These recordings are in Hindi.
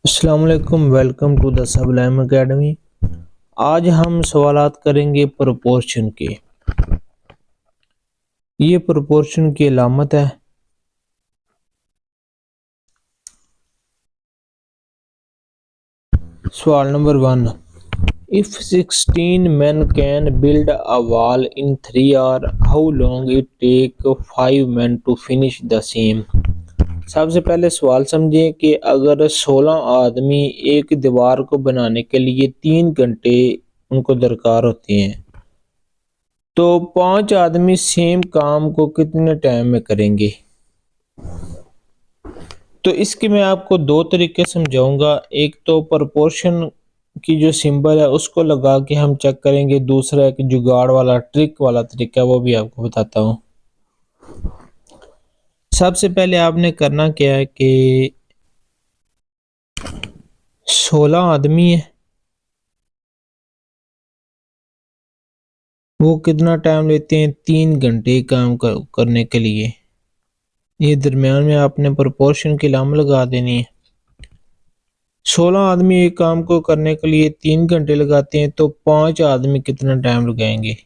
अस्सलाम वालेकुम, welcome to the sublime academy. आज हम सवालात करेंगे प्रोपोर्शन के। ये प्रोपोर्शन की अलामत है। सवाल number 1। If 16 men can build a wall in 3 hours, how long it take 5 men to finish the same? सबसे पहले सवाल समझिए कि अगर 16 आदमी एक दीवार को बनाने के लिए 3 घंटे उनको दरकार होते हैं, तो 5 आदमी सेम काम को कितने टाइम में करेंगे। तो इसके मैं आपको दो तरीके समझाऊंगा। एक तो प्रोपोर्शन की जो सिंबल है उसको लगा के हम चेक करेंगे, दूसरा एक जुगाड़ वाला ट्रिक वाला तरीका वो भी आपको बताता हूँ। सबसे पहले आपने करना क्या है कि 16 आदमी है, वो कितना टाइम लेते हैं, 3 घंटे काम करने के लिए। ये दरमियान में आपने प्रोपोर्शन की लाम लगा देनी है। 16 आदमी एक काम को करने के लिए 3 घंटे लगाते हैं, तो 5 आदमी कितना टाइम लगाएंगे।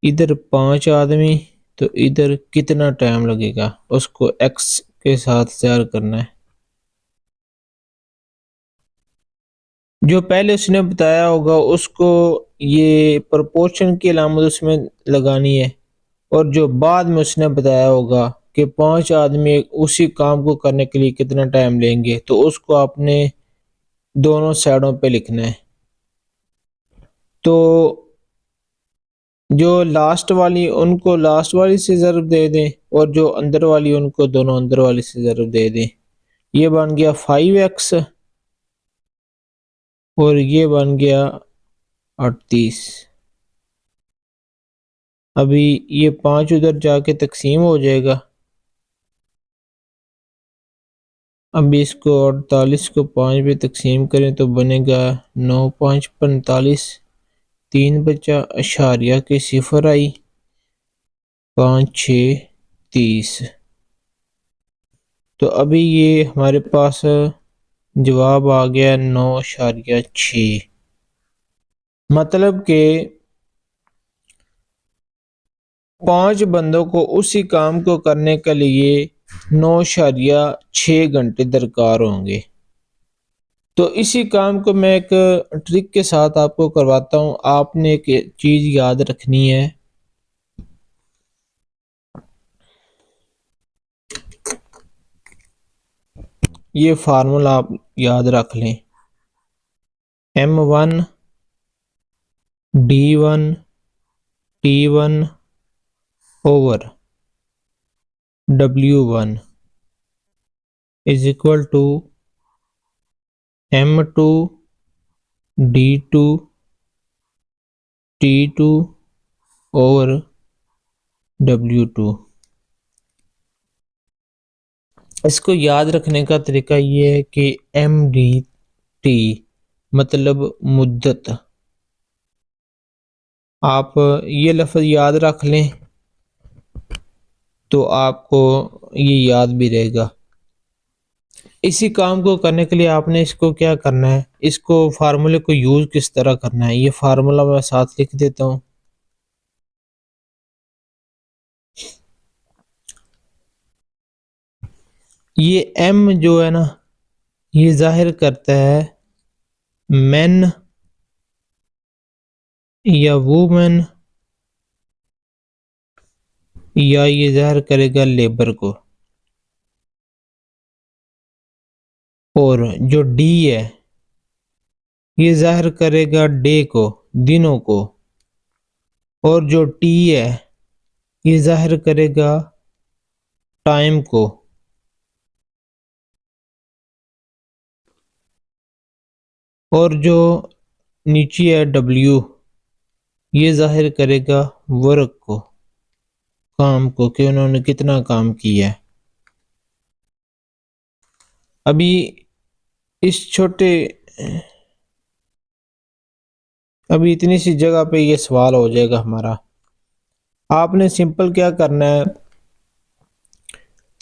इधर 5 आदमी, तो इधर कितना टाइम लगेगा उसको x के साथ ज़ाहिर करना है। जो पहले उसने बताया होगा उसको ये प्रोपोर्शन की अलामत उसमें लगानी है, और जो बाद में उसने बताया होगा कि 5 आदमी उसी काम को करने के लिए कितना टाइम लेंगे, तो उसको आपने दोनों साइडों पे लिखना है। तो जो लास्ट वाली उनको लास्ट वाली से ज़रूर दे दें, और जो अंदर वाली उनको दोनों अंदर वाली से ज़रूर दे दें। ये बन गया 5x और ये बन गया 38। अभी ये 5 उधर जाके तकसीम हो जाएगा। अब इसको 48 को 5 पे तकसीम करें तो बनेगा 9 5 45। 3 बचा, अशारिया की सिफर आई, 5 6 30। तो अभी ये हमारे पास जवाब आ गया 9.6। मतलब के 5 बंदों को उसी काम को करने के लिए 9.6 घंटे दरकार होंगे। तो इसी काम को मैं एक ट्रिक के साथ आपको करवाता हूँ। आपने एक चीज याद रखनी है, ये फार्मूला आप याद रख लें। M1 D1 T1 over W1 is equal to M2 D2 T2 over W2। इसको याद रखने का तरीका ये है कि MDT मतलब मुद्दत। आप ये लफ्ज़ याद रख लें तो आपको ये याद भी रहेगा। इसी काम को करने के लिए आपने इसको क्या करना है, इसको फार्मूले को यूज किस तरह करना है, ये फार्मूला मैं साथ लिख देता हूँ। ये M जो है ना, ये जाहिर करता है मैन या वुमेन, या ये जाहिर करेगा लेबर को। और जो D है ये जाहिर करेगा डे को, दिनों को। और जो T है ये जाहिर करेगा टाइम को। और जो नीचे है W, ये जाहिर करेगा वर्क को, काम को, कि उन्होंने कितना काम किया है। अभी इस छोटे अभी इतनी सी जगह पे ये सवाल हो जाएगा हमारा। आपने सिंपल क्या करना है,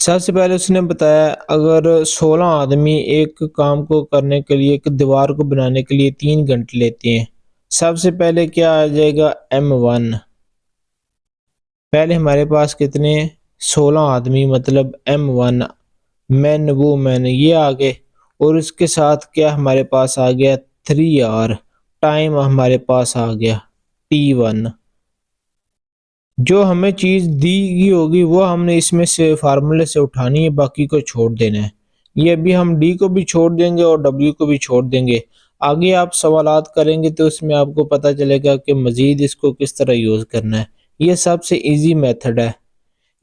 सबसे पहले उसने बताया अगर 16 आदमी एक काम को करने के लिए, एक दीवार को बनाने के लिए 3 घंटे लेते हैं। सबसे पहले क्या आ जाएगा, M1। पहले हमारे पास कितने, 16 आदमी, मतलब M1 मैन वूमेन ये आ गए। और उसके साथ क्या हमारे पास आ गया, 3 आवर टाइम हमारे पास आ गया, T1। जो हमें चीज दी गई होगी वो हमने इसमें से फार्मूले से उठानी है, बाकी को छोड़ देना है। ये अभी हम डी को भी छोड़ देंगे और डब्ल्यू को भी छोड़ देंगे। आगे आप सवालात करेंगे तो उसमें आपको पता चलेगा कि मजीद इसको किस तरह यूज करना है। ये सबसे इजी मेथड है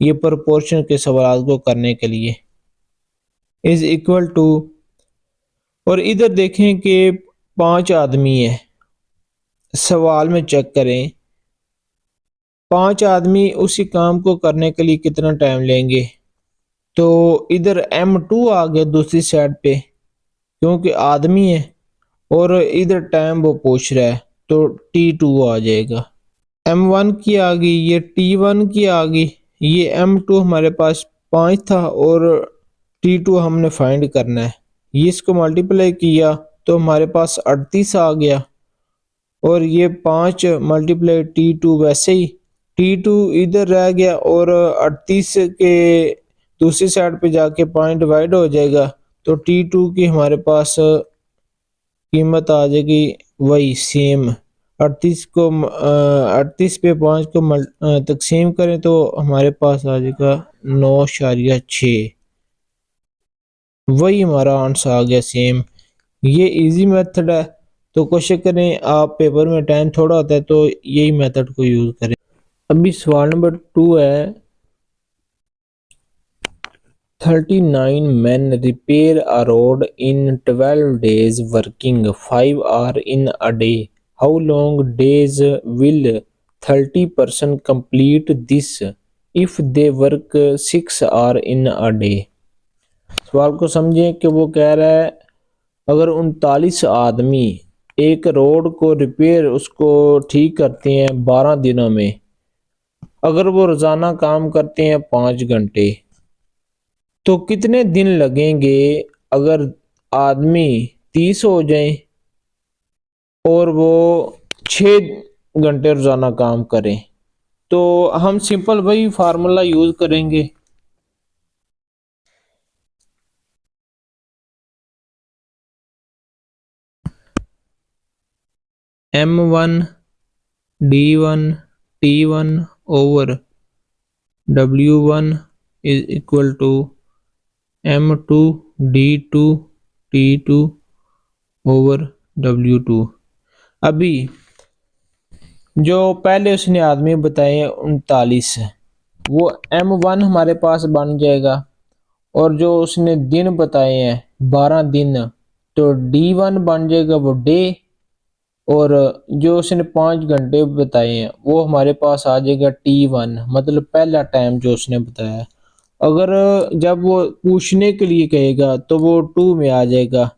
ये प्रोपोर्शन के सवाल को करने के लिए। इज इक्वल टू, और इधर देखें कि 5 आदमी है। सवाल में चेक करें 5 आदमी उसी काम को करने के लिए कितना टाइम लेंगे। तो इधर M2 आ गया दूसरी साइड पे, क्योंकि आदमी है और इधर टाइम वो पूछ रहा है, तो T2 आ जाएगा। M1 की आ गई, ये T1 की आ गई। ये M2 हमारे पास 5 था और T2 हमने फाइंड करना है। ये इसको मल्टीप्लाई किया तो हमारे पास 38 आ गया। और ये 5 मल्टीप्लाई T2 वैसे ही, T2 इधर रह गया और 38 के दूसरी साइड पे जाके 5 डिवाइड हो जाएगा। तो T2 की हमारे पास कीमत आ जाएगी वही सेम। 38 को 38 पे 5 को तकसीम करें तो हमारे पास आ जाएगा 9.6। वही हमारा आंसर आ गया सेम। ये इजी मेथड है, तो कोशिश करें आप, पेपर में टाइम थोड़ा होता है तो यही मेथड को यूज करें। अभी सवाल नंबर 2 है, 39 men repair a road in 12 days working 5 hours in a day. How long days will 30% complete this if they work 6 hours in a day? सवाल को समझें कि वो कह रहा है अगर 39 आदमी एक रोड को रिपेयर, उसको ठीक करते हैं 12 दिनों में, अगर वो रोजाना काम करते हैं 5 घंटे, तो कितने दिन लगेंगे अगर आदमी 30 हो जाए और वो 6 घंटे रोजाना काम करें। तो हम सिंपल वही फार्मूला यूज करेंगे। M1 D1 T1 over W1 is equal to M2 D2 T2 over W2। अभी जो पहले उसने आदमी बताए 39, वो M1 हमारे पास बन जाएगा। और जो उसने दिन बताए हैं 12 दिन, तो D1 बन जाएगा वो डे। और जो उसने 5 घंटे बताए हैं वो हमारे पास आ जाएगा T1, मतलब पहला टाइम जो उसने बताया। अगर जब वो पूछने के लिए कहेगा तो वो 2 में आ जाएगा।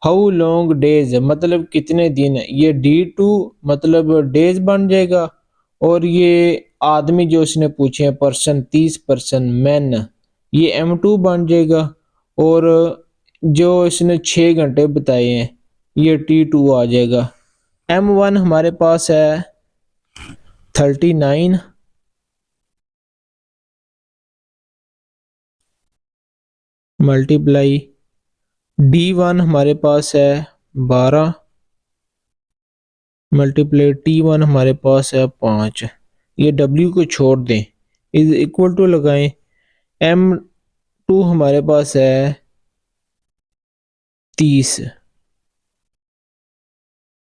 हाउ लॉन्ग डेज मतलब कितने दिन, ये D2 मतलब डेज बन जाएगा। और ये आदमी जो उसने पूछे हैं पर्सन, 30% मैन, ये M2 बन जाएगा। और जो इसने 6 घंटे बताए हैं ये T2 आ जाएगा। M1 हमारे पास है 39 मल्टीप्लाई D1 हमारे पास है 12 मल्टीप्लाई T1 हमारे पास है 5। ये W को छोड़ दें, इज इक्वल टू लगाएं। M2 हमारे पास है 30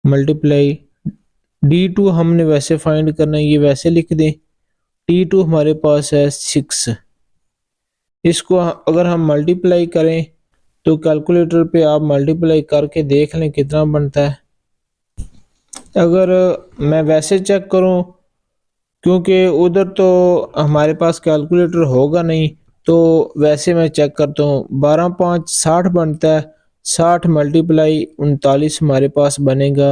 मल्टीप्लाई D2 हमने वैसे फाइंड करना है, ये वैसे लिख दें। T2 हमारे पास है 6। इसको अगर हम मल्टीप्लाई करें तो कैलकुलेटर पे आप मल्टीप्लाई करके देख लें कितना बनता है। अगर मैं वैसे चेक करूं, क्योंकि उधर तो हमारे पास कैलकुलेटर होगा नहीं, तो वैसे मैं चेक करता हूँ। 12 5 60 बनता है। 60 मल्टीप्लाई 39 हमारे पास बनेगा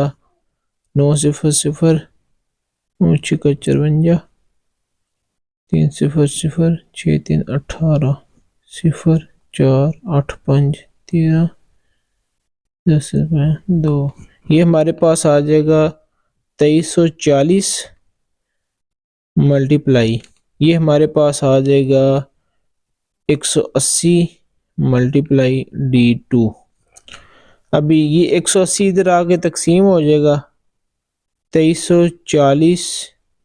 9 0 0 9 6 54 3 0 0 6 3 18। 0,4,8,5,13,10,2 ये हमारे पास आ जाएगा 2340 मल्टीप्लाई ये हमारे पास आ जाएगा 180 मल्टीप्लाई D2। अभी ये 180 इधर आके तकसीम हो जाएगा 2340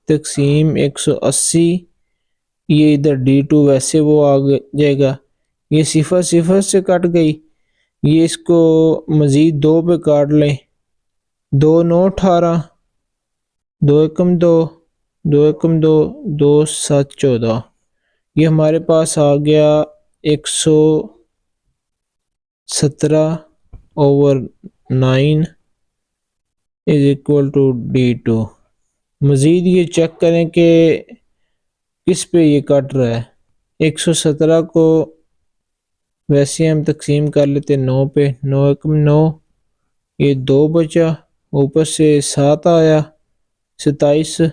तकसीम 180 ये इधर D2 वैसे वो आ जाएगा। ये सिफर सिफर से कट गई ये इसको मजीद 2 पे काट लें 2 9 18 2 एकम 2 2 एकम 2 2 7 14 ये हमारे पास आ गया 117/9 इज इक्वल टू D2। मजीद ये चेक करें कि किस पे ये कट रहा है। 117 को वैसे हम तकसीम कर लेते 9 पे 9 एकम 9 ये 2 बचा ऊपर से 7 आया 27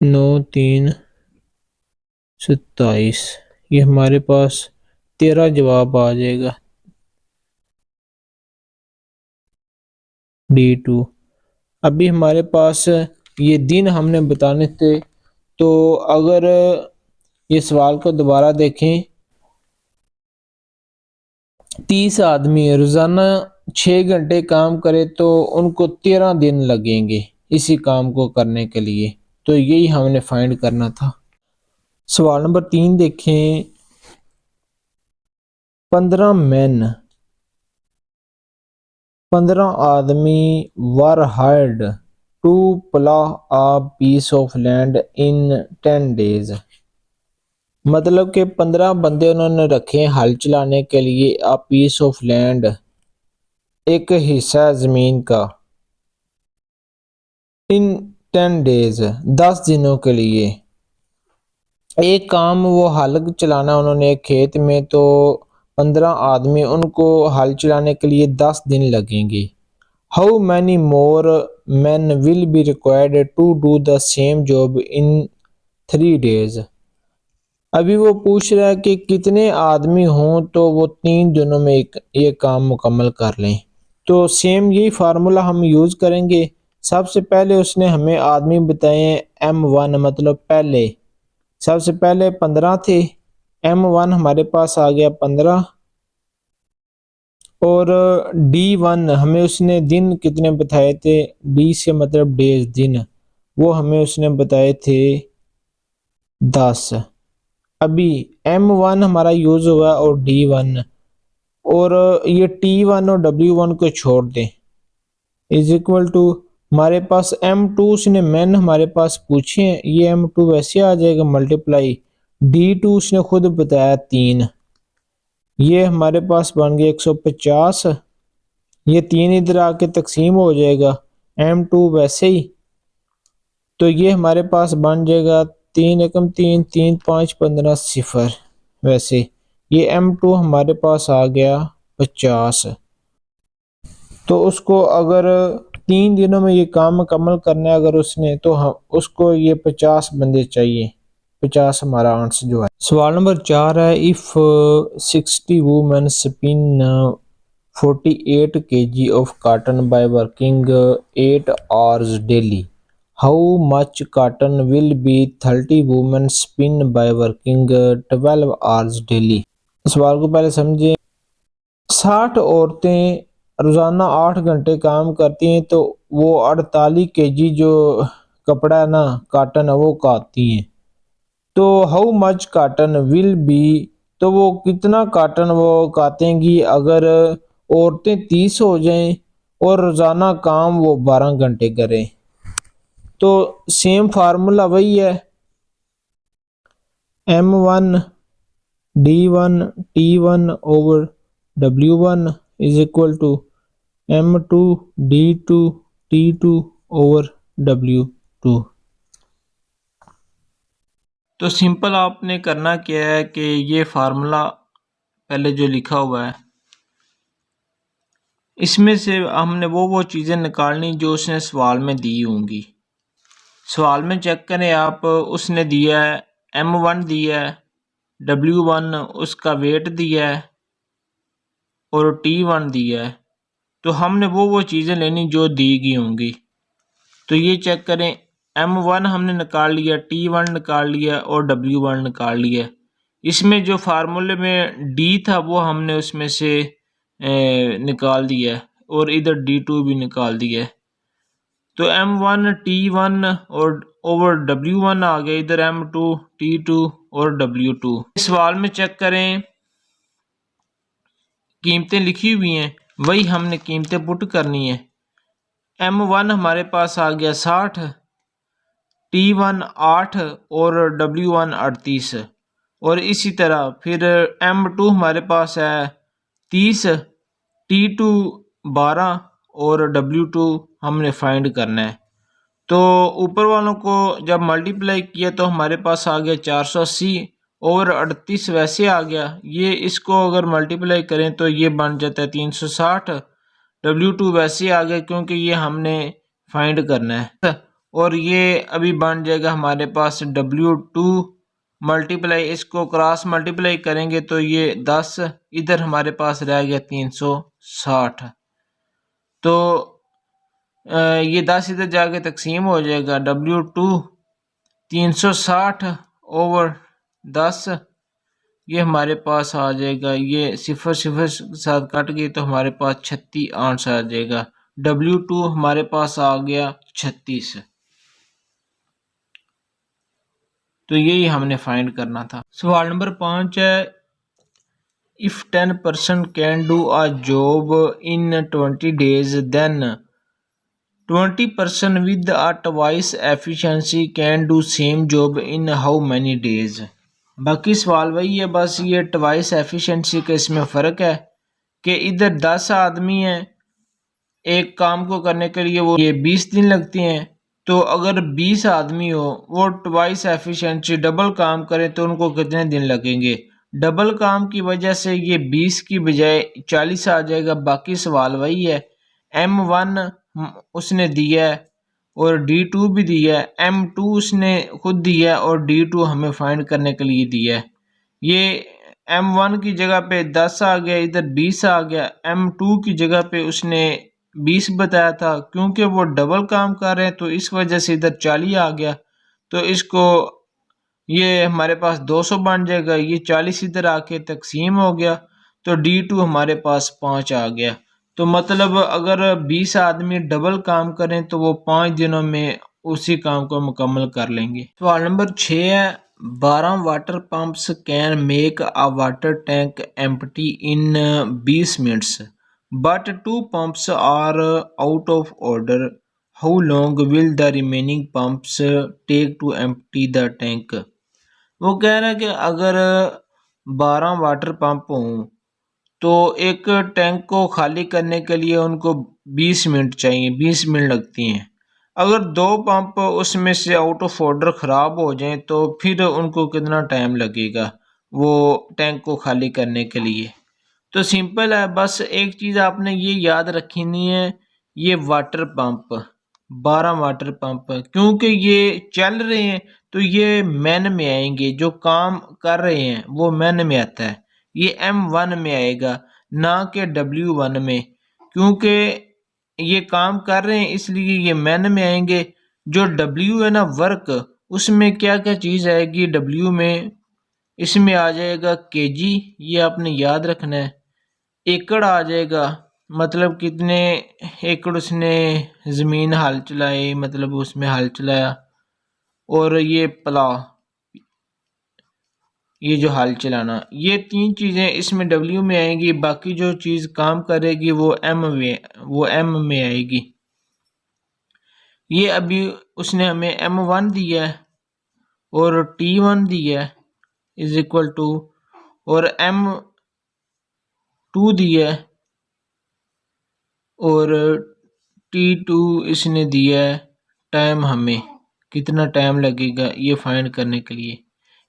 9 3 27 ये हमारे पास 13 जवाब आ जाएगा D2। अभी हमारे पास ये दिन हमने बताने थे तो अगर ये सवाल को दोबारा देखें 30 आदमी रोजाना 6 घंटे काम करे तो उनको 13 दिन लगेंगे इसी काम को करने के लिए। तो यही हमने फाइंड करना था। सवाल नंबर 3 देखें 15 आदमी were hired to plough a piece of land in 10 days. मतलब कि 15 बंदे उन्होंने रखे हल चलाने के लिए अ पीस ऑफ लैंड एक हिस्सा जमीन का इन 10 डेज 10 दिनों के लिए। एक काम वो हल चलाना उन्होंने एक खेत में तो 15 आदमी उनको हल चलाने के लिए 10 दिन लगेंगे। How many more man will be required to do the same job in 3 days. अभी वो पूछ रहा है कि कितने आदमी हों तो वो 3 दिनों में ये काम मुकम्मल कर लें। तो सेम यही फार्मूला हम यूज़ करेंगे। सबसे पहले उसने हमें आदमी बताए M1 मतलब पहले सबसे पहले 15 थे M1 हमारे पास आ गया 15 और D1 हमें उसने दिन कितने बताए थे D से मतलब डेज दिन वो हमें उसने बताए थे 10। अभी M1 हमारा यूज हुआ और D1 और ये T1 और W1 को छोड़ दें इज इक्वल टू हमारे पास M2 उसने मैन हमारे पास पूछे हैं ये M2 वैसे आ जाएगा मल्टीप्लाई D2 उसने खुद बताया 3 ये हमारे पास बन गया 150 ये 3 इधर आके तकसीम हो जाएगा M2 वैसे ही तो ये हमारे पास बन जाएगा 3 एकम 3 3 5 15 0 वैसे ये M2 हमारे पास आ गया 50। तो उसको अगर 3 दिनों में ये काम मुकम्मल करना है अगर उसने तो हम उसको ये 50 बंदे चाहिए 50 हमारा आंसर जो है। सवाल नंबर 4 है if 60 women spin 48 kg of cotton by working 8 hours daily. How much cotton will be 30 women spin by working 12 hours daily? सवाल को पहले समझें। 60 औरतें रोजाना 8 घंटे काम करती हैं तो वो 48 kg जो कपड़ा है ना काटन है वो काटती हैं। तो how much cotton will be तो वो कितना काटन वो काटेंगी अगर औरतें 30 हो जाएं और रोजाना काम वो 12 घंटे करें। तो सेम फार्मूला वही है M1 D1 T1 over W1 is equal to M2 D2 T2 over W2। तो सिंपल आपने करना क्या है कि ये फार्मूला पहले जो लिखा हुआ है इसमें से हमने वो चीज़ें निकालनी जो उसने सवाल में दी होंगी। सवाल में चेक करें आप उसने दिया है M1 दिया है W1 उसका वेट दिया है और T1 दिया है। तो हमने वो चीज़ें लेनी जो दी गई होंगी। तो ये चेक करें, M1 हमने निकाल लिया, T1 निकाल लिया और W1 निकाल लिया। इसमें जो फार्मूले में D था वो हमने उसमें से निकाल दिया और इधर D2 भी निकाल दिया। तो M1 T1 और ओवर W1 आ गया, इधर M2 T2 और W2। इस सवाल में चेक करें, कीमतें लिखी हुई हैं, वही हमने कीमतें पुट करनी है। M1 हमारे पास आ गया 60, T1 8 और W1 38। और इसी तरह फिर M2 हमारे पास है 30, T2 12 और W2 हमने फाइंड करना है। तो ऊपर वालों को जब मल्टीप्लाई किया तो हमारे पास आ गया 480 और 38 वैसे आ गया। ये इसको अगर मल्टीप्लाई करें तो ये बन जाता है 360। W2 वैसे आ गया क्योंकि ये हमने फाइंड करना है। और ये अभी बन जाएगा हमारे पास W2 मल्टीप्लाई, इसको क्रॉस मल्टीप्लाई करेंगे तो ये 10, इधर हमारे पास रह गया 360। तो ये 10 इधर जाके तकसीम हो जाएगा, W2 360 ओवर 10, ये हमारे पास आ जाएगा, ये सिफर सिफर साथ कट गई तो हमारे पास 36 आंसर आ जाएगा। W2 हमारे पास आ गया 36। तो यही हमने फाइंड करना था। सवाल नंबर 5 है, if 10% can do a job in 20 days then 20% with a twice efficiency can do same job in how many days। बाकी सवाल वही है, बस ये ट्वाइस एफिशिएंसी का इसमें फ़र्क है कि इधर 10 आदमी हैं एक काम को करने के लिए, वो ये 20 दिन लगते हैं। तो अगर 20 आदमी हो वो ट्वाइस एफिशिएंसी डबल काम करें तो उनको कितने दिन लगेंगे। डबल काम की वजह से ये 20 की बजाय 40 आ जाएगा। बाकी सवाल वही है, M1 उसने दिया है और D2 भी दिया है, M2 उसने खुद दिया है और D2 हमें फाइंड करने के लिए दिया है। ये M1 की जगह पे 10 आ गया, इधर 20 आ गया। M2 की जगह पे उसने 20 बताया था, क्योंकि वो डबल काम कर रहे हैं तो इस वजह से इधर 40 आ गया। तो इसको ये हमारे पास 200 बन जाएगा, ये 40 इधर आके तकसीम हो गया तो D2 हमारे पास 5 आ गया। तो मतलब अगर 20 आदमी डबल काम करें तो वो 5 दिनों में उसी काम को मुकम्मल कर लेंगे। सवाल नंबर 6 है, 12 water pumps can make a water tank empty in 20 minutes but 2 pumps are out of order, how long will the remaining pumps take to empty the tank. वो कह रहा है कि अगर 12 वाटर पंप हों तो एक टैंक को खाली करने के लिए उनको 20 मिनट चाहिए, 20 मिनट लगती हैं। अगर 2 पंप उसमें से आउट ऑफ ऑर्डर ख़राब हो जाएं तो फिर उनको कितना टाइम लगेगा वो टैंक को खाली करने के लिए। तो सिंपल है, बस एक चीज़ आपने ये याद रखनी है, ये वाटर पंप 12 वाटर पंप क्योंकि ये चल रहे हैं तो ये मैन में आएंगे, जो काम कर रहे हैं वो मैन में आता है, ये M1 में आएगा ना कि W1 में, क्योंकि ये काम कर रहे हैं इसलिए ये मैन में आएंगे। जो W है ना वर्क, उसमें क्या क्या चीज़ आएगी W में, इसमें आ जाएगा kg, ये आपने याद रखना है। एकड़ आ जाएगा, मतलब कितने एकड़ उसने ज़मीन हल चलाई, मतलब उसमें हल चलाया। और ये प्ला, ये जो हल चलाना, ये 3 चीज़ें इसमें W में आएंगी। बाकी जो चीज़ काम करेगी वो M में आएगी। ये अभी उसने हमें M1 दिया है और T1 दिया है इज इक्वल टू, और M2 दिया है और T2 इसने दिया है। टाइम हमें कितना टाइम लगेगा ये फाइंड करने के लिए।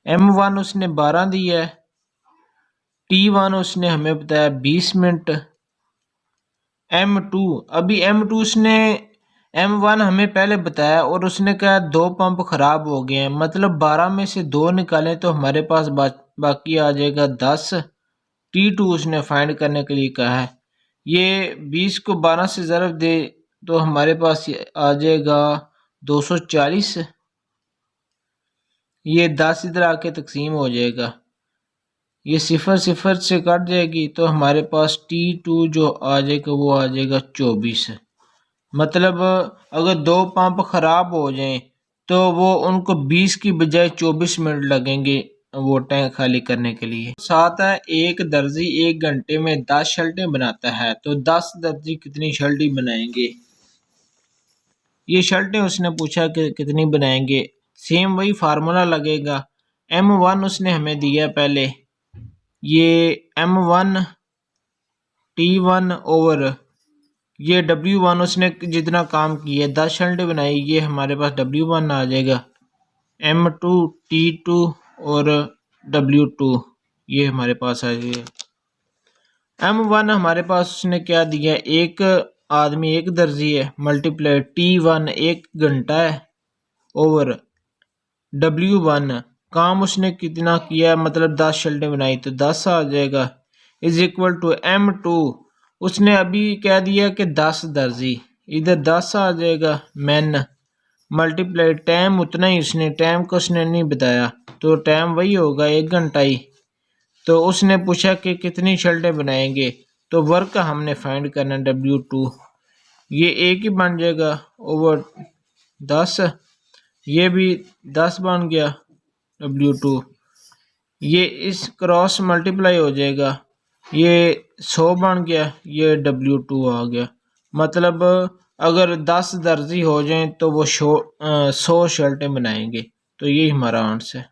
M1 उसने 12 दिया है, T1 उसने हमें बताया 20 मिनट, M2 अभी M2 उसने M1 हमें पहले बताया और उसने कहा 2 पंप खराब हो गए हैं, मतलब 12 में से 2 निकालें तो हमारे पास बाकी आ जाएगा 10। T2 उसने फाइंड करने के लिए कहा है। ये 20 को 12 से ज़रब दे तो हमारे पास आ जाएगा 240। ये 10 इधर आके तकसीम हो जाएगा, ये 0 0 से कट जाएगी तो हमारे पास T2 जो आ जाएगा वो आ जाएगा 24। मतलब अगर दो पंप ख़राब हो जाएं तो वो उनको 20 की बजाय 24 मिनट लगेंगे वो टैंक खाली करने के लिए। साथ है एक दर्जी 1 घंटे में 10 शर्टें बनाता है, तो 10 दर्जी कितनी शर्टें बनाएंगे। ये शर्टें उसने पूछा कि कितनी बनाएंगे। सेम वही फार्मूला लगेगा। M1 उसने हमें दिया पहले, ये M1 T1 ओवर ये W1 उसने जितना काम किया 10 शर्टें बनाई, ये हमारे पास W1 आ जाएगा। M2 T2 और W2 ये हमारे पास आ जाएगा। M1 हमारे पास उसने क्या दिया, एक आदमी एक दर्जी है मल्टीप्लाई T1 1 घंटा है ओवर W1 काम उसने कितना किया, मतलब 10 शर्टें बनाई तो 10 आ जाएगा इज इक्वल टू M2 उसने अभी कह दिया कि 10 दर्जी, इधर 10 आ जाएगा मैन मल्टीप्लाई टाइम उतना ही, उसने टाइम को उसने नहीं बताया तो टाइम वही होगा 1 घंटा ही। तो उसने पूछा कि कितनी शर्टें बनाएंगे, तो वर्क हमने फाइंड करना W2, ये एक ही बन जाएगा ओवर 10, ये भी 10 बन गया W2, ये इस क्रॉस मल्टीप्लाई हो जाएगा, ये 100 बन गया, ये W2 आ गया। मतलब अगर 10 दर्जी हो जाएं तो वो 100 शर्टें बनाएंगे। तो यही हमारा आंसर है।